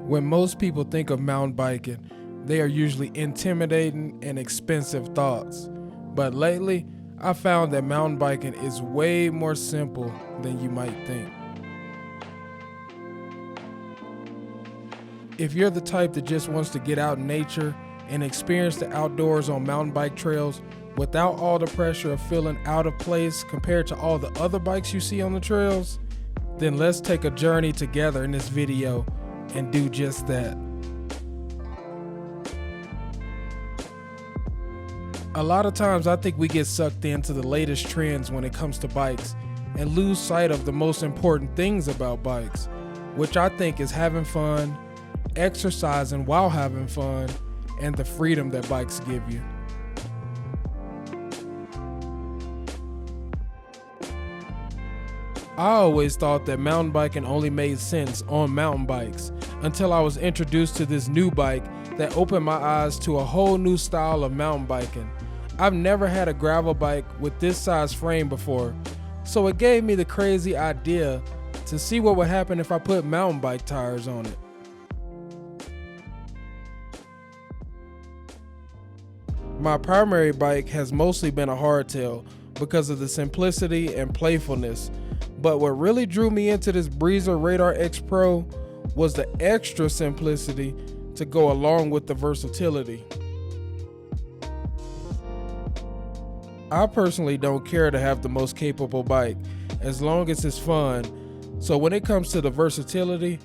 When most people think of mountain biking, they are usually intimidating and expensive thoughts. But lately, I found that mountain biking is way more simple than you might think. If you're the type that just wants to get out in nature and experience the outdoors on mountain bike trails without all the pressure of feeling out of place compared to all the other bikes you see on the trails, then let's take a journey together in this video and do just that. A lot of times I think we get sucked into the latest trends when it comes to bikes and lose sight of the most important things about bikes, which I think is having fun, exercising while having fun, and the freedom that bikes give you. I always thought that mountain biking only made sense on mountain bikes until I was introduced to this new bike that opened my eyes to a whole new style of mountain biking. I've never had a gravel bike with this size frame before, so it gave me the crazy idea to see what would happen if I put mountain bike tires on it. My primary bike has mostly been a hardtail because of the simplicity and playfulness, but what really drew me into this Breezer Radar X Pro was the extra simplicity to go along with the versatility. I personally don't care to have the most capable bike as long as it's fun, so when it comes to the versatility,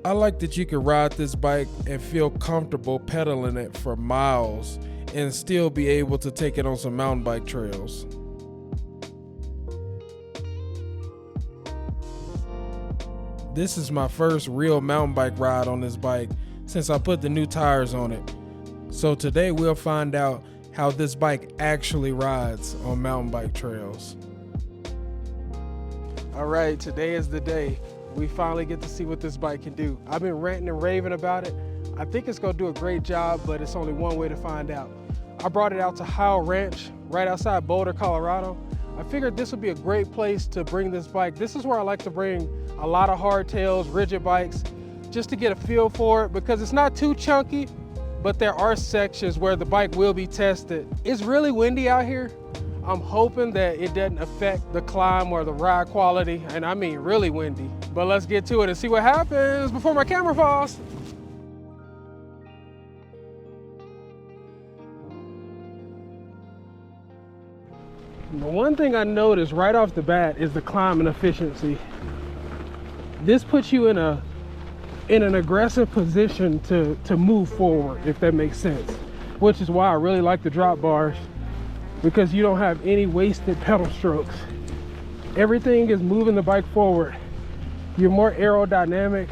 I like that you can ride this bike and feel comfortable pedaling it for miles and still be able to take it on some mountain bike trails. This is my first real mountain bike ride on this bike since I put the new tires on it. So today we'll find out how this bike actually rides on mountain bike trails. All right, today is the day. We finally get to see what this bike can do. I've been ranting and raving about it. I think it's gonna do a great job, but it's only one way to find out. I brought it out to Howell Ranch, right outside Boulder, Colorado. I figured this would be a great place to bring this bike. This is where I like to bring a lot of hardtails, rigid bikes, just to get a feel for it, because it's not too chunky, but there are sections where the bike will be tested. It's really windy out here. I'm hoping that it doesn't affect the climb or the ride quality, and I mean really windy. But let's get to it and see what happens before my camera falls. The one thing I noticed right off the bat is the climbing efficiency. This puts you in an aggressive position to move forward, if that makes sense. Which is why I really like the drop bars, because you don't have any wasted pedal strokes. Everything is moving the bike forward. You're more aerodynamic,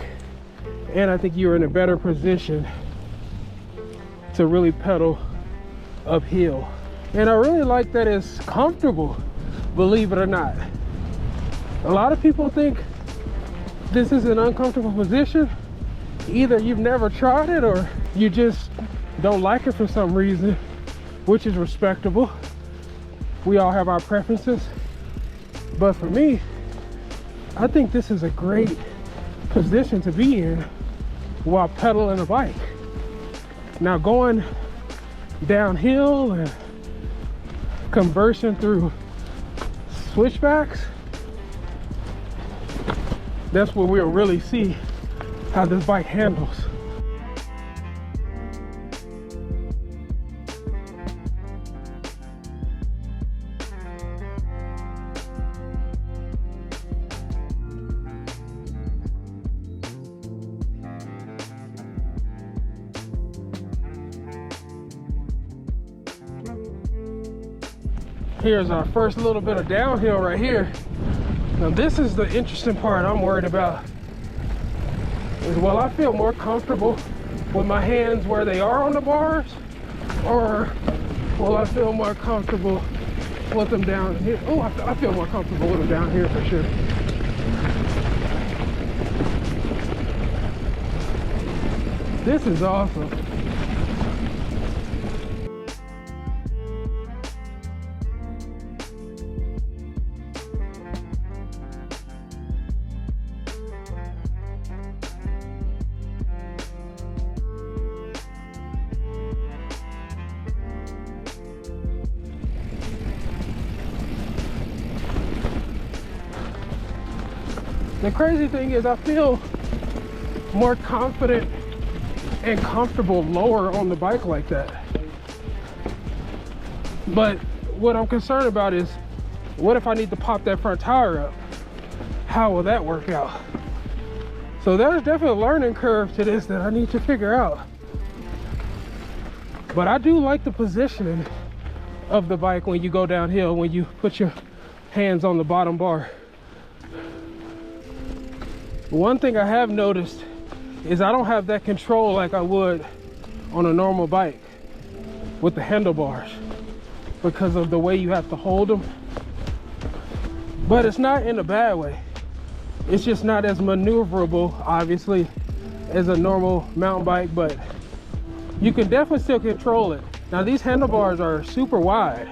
and I think you're in a better position to really pedal uphill. And I really like that it's comfortable, believe it or not. A lot of people think this is an uncomfortable position. Either you've never tried it or you just don't like it for some reason, which is respectable. We all have our preferences. But for me, I think this is a great position to be in while pedaling a bike. Now going downhill and conversing through switchbacks, that's where we'll really see how this bike handles. Here's our first little bit of downhill right here. Now this is the interesting part I'm worried about. Is will I feel more comfortable with my hands where they are on the bars, or will I feel more comfortable with them down here? Oh, I feel more comfortable with them down here for sure. This is awesome. The crazy thing is I feel more confident and comfortable lower on the bike like that. But what I'm concerned about is, what if I need to pop that front tire up? How will that work out? So there's definitely a learning curve to this that I need to figure out. But I do like the positioning of the bike when you go downhill, when you put your hands on the bottom bar. One thing I have noticed is I don't have that control like I would on a normal bike with the handlebars, because of the way you have to hold them. But it's not in a bad way. It's just not as maneuverable, obviously, as a normal mountain bike, but you can definitely still control it. Now these handlebars are super wide,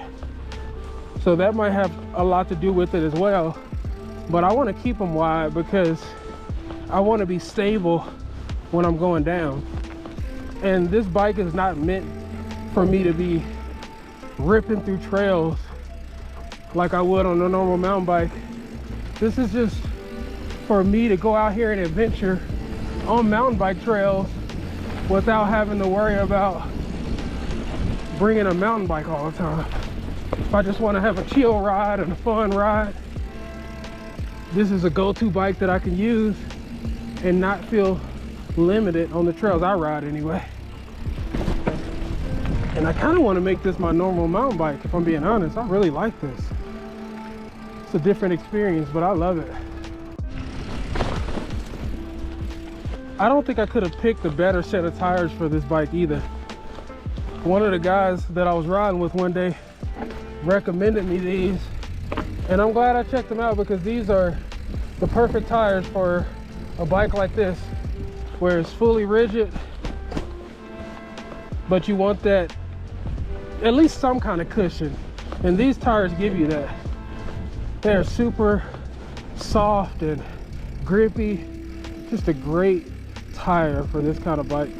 so that might have a lot to do with it as well. But I want to keep them wide because I want to be stable when I'm going down. And this bike is not meant for me to be ripping through trails like I would on a normal mountain bike. This is just for me to go out here and adventure on mountain bike trails without having to worry about bringing a mountain bike all the time. If I just want to have a chill ride and a fun ride, this is a go-to bike that I can use and not feel limited on the trails I ride anyway. And I kind of want to make this my normal mountain bike, if I'm being honest. I really like this. It's a different experience, but I love it. I don't think I could have picked a better set of tires for this bike either. One of the guys that I was riding with one day recommended me these, and I'm glad I checked them out, because these are the perfect tires for a bike like this, where it's fully rigid, but you want that, at least some kind of cushion. And these tires give you that. They're super soft and grippy. Just a great tire for this kind of bike.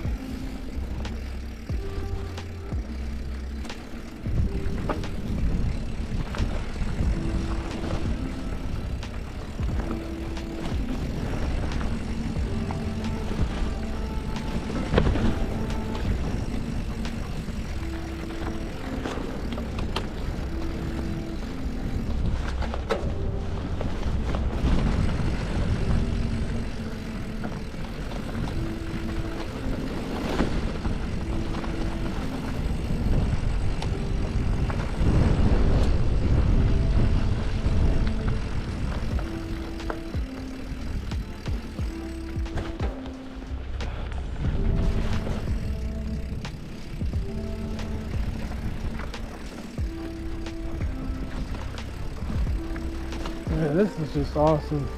Man, this is just awesome.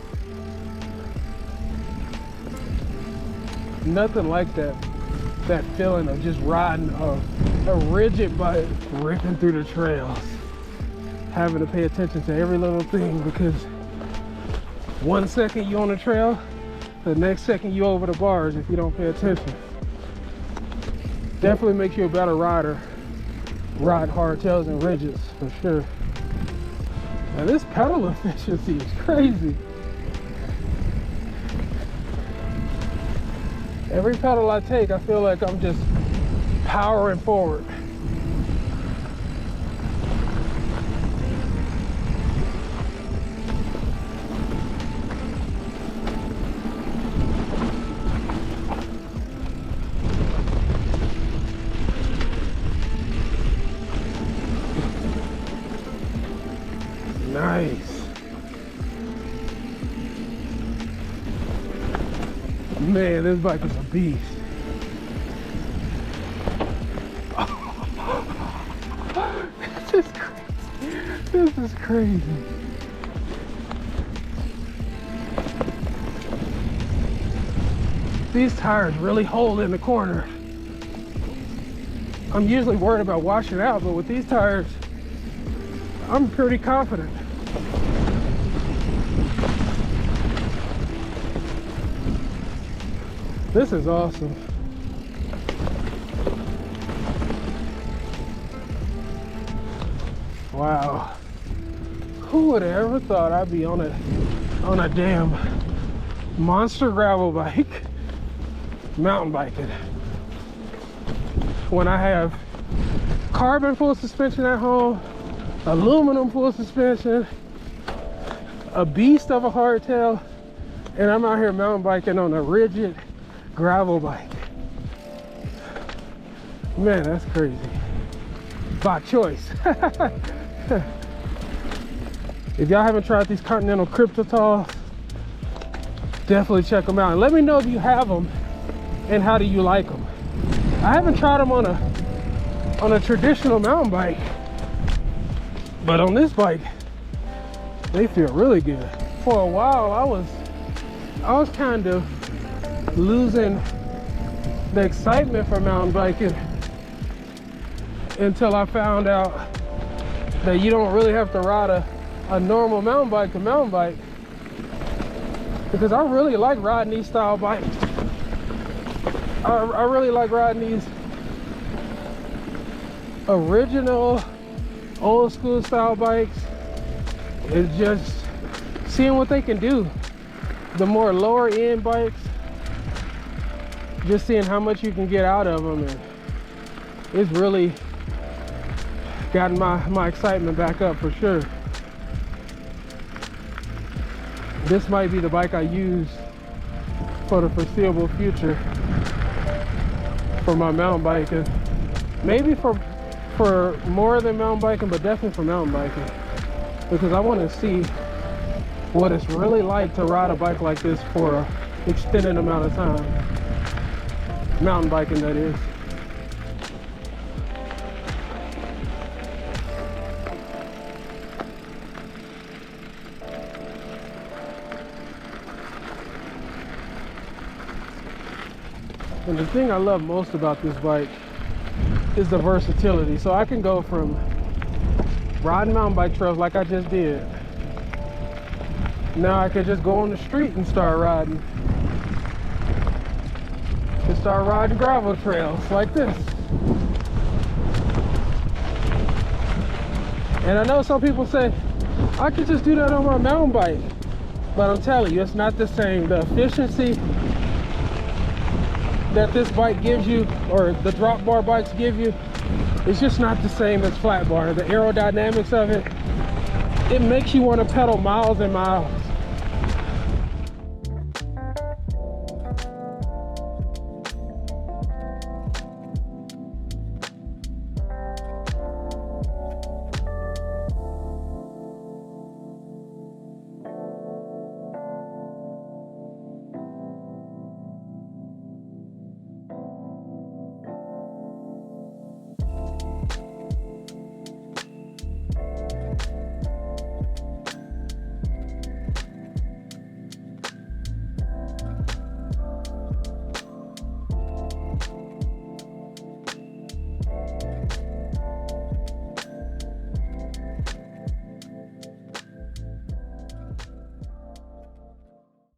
Nothing like that feeling of just riding a rigid bike, ripping through the trails, having to pay attention to every little thing, because one second you on the trail, the next second you over the bars if you don't pay attention. Definitely makes you a better rider. Ride hardtails and ridges for sure. Now this pedal efficiency is crazy. Every pedal I take, I feel like I'm just powering forward. Nice. Man, this bike is a beast. This is crazy. This is crazy. These tires really hold in the corner. I'm usually worried about washing out, but with these tires, I'm pretty confident. This is awesome. Wow. Who would have ever thought I'd be on a damn monster gravel bike, mountain biking. When I have carbon full suspension at home, aluminum full suspension, a beast of a hardtail, and I'm out here mountain biking on a rigid gravel bike. Man, that's crazy. By choice. If y'all haven't tried these Continental Crypto-Talls, definitely check them out. And let me know if you have them and how do you like them. I haven't tried them on a traditional mountain bike, but on this bike, they feel really good. For a while, I was kind of losing the excitement for mountain biking until I found out that you don't really have to ride a normal mountain bike to mountain bike, because I really like riding these style bikes. I really like riding these original old school style bikes. It's just seeing what they can do. The more lower end bikes, just seeing how much you can get out of them, and it's really gotten my excitement back up for sure. This might be the bike I use for the foreseeable future for my mountain biking. Maybe for more than mountain biking, but definitely for mountain biking, because I want to see what it's really like to ride a bike like this for an extended amount of time. Mountain biking, that is. And the thing I love most about this bike is the versatility. So I can go from riding mountain bike trails like I just did. Now I can just go on the street and start riding. Just start riding gravel trails like this. And I know some people say, I could just do that on my mountain bike. But I'm telling you, it's not the same. The efficiency that this bike gives you, or the drop bar bikes give you, it's just not the same as flat bar. The aerodynamics of it, it makes you want to pedal miles and miles.